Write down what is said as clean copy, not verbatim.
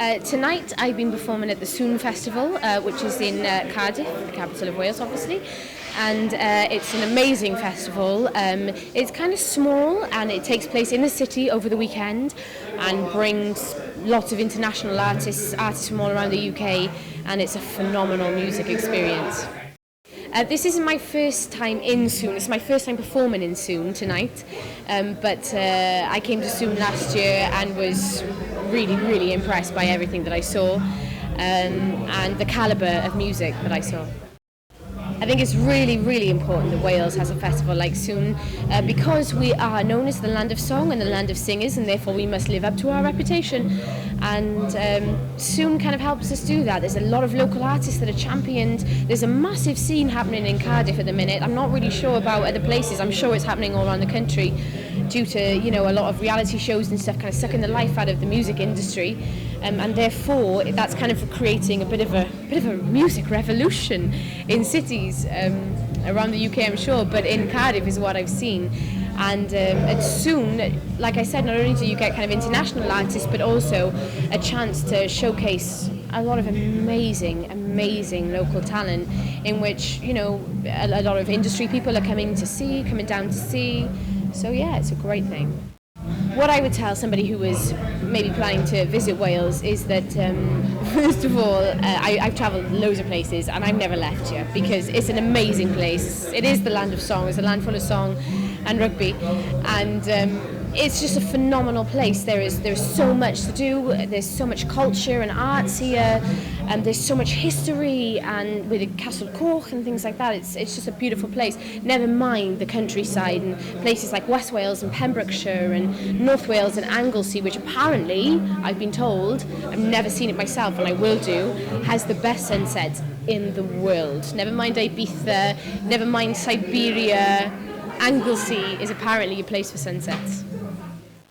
Tonight I've been performing at the Soon Festival, which is in Cardiff, the capital of Wales obviously, and it's an amazing festival. It's kind of small and it takes place in the city over the weekend and brings lots of international artists from all around the UK, and it's a phenomenal music experience. This isn't my first time in Soon, it's my first time performing in Soon tonight, but I came to Soon last year and was really impressed by everything that I saw and the calibre of music that I saw. I think it's really important that Wales has a festival like Soon because we are known as the land of song and the land of singers, and therefore we must live up to our reputation, and Soon kind of helps us do that. There's a lot of local artists that are championed. There's a massive scene happening in Cardiff at the minute. I'm not really sure about other places. I'm sure it's happening all around the country due to a lot of reality shows and stuff kind of sucking the life out of the music industry, and therefore that's kind of creating a bit of a music revolution in cities around the UK, I'm sure, but in Cardiff is what I've seen. And at Soon, like I said, not only do you get kind of international artists, but also a chance to showcase a lot of amazing local talent, in which a lot of industry people are coming down to see. So yeah, it's a great thing. What I would tell somebody who was maybe planning to visit Wales is that, first of all, I've travelled loads of places and I've never left here because it's an amazing place. It is the land of song, it's a land full of song and rugby, and it's just a phenomenal place. There's so much to do, there's so much culture and arts here, and there's so much history, and with the Castle Coch and things like that, it's just a beautiful place. Never mind the countryside and places like West Wales and Pembrokeshire and North Wales and Anglesey, which apparently, I've been told, I've never seen it myself and I will do, has the best sunset in the world. Never mind Ibiza, never mind Siberia. Anglesey is apparently a place for sunsets.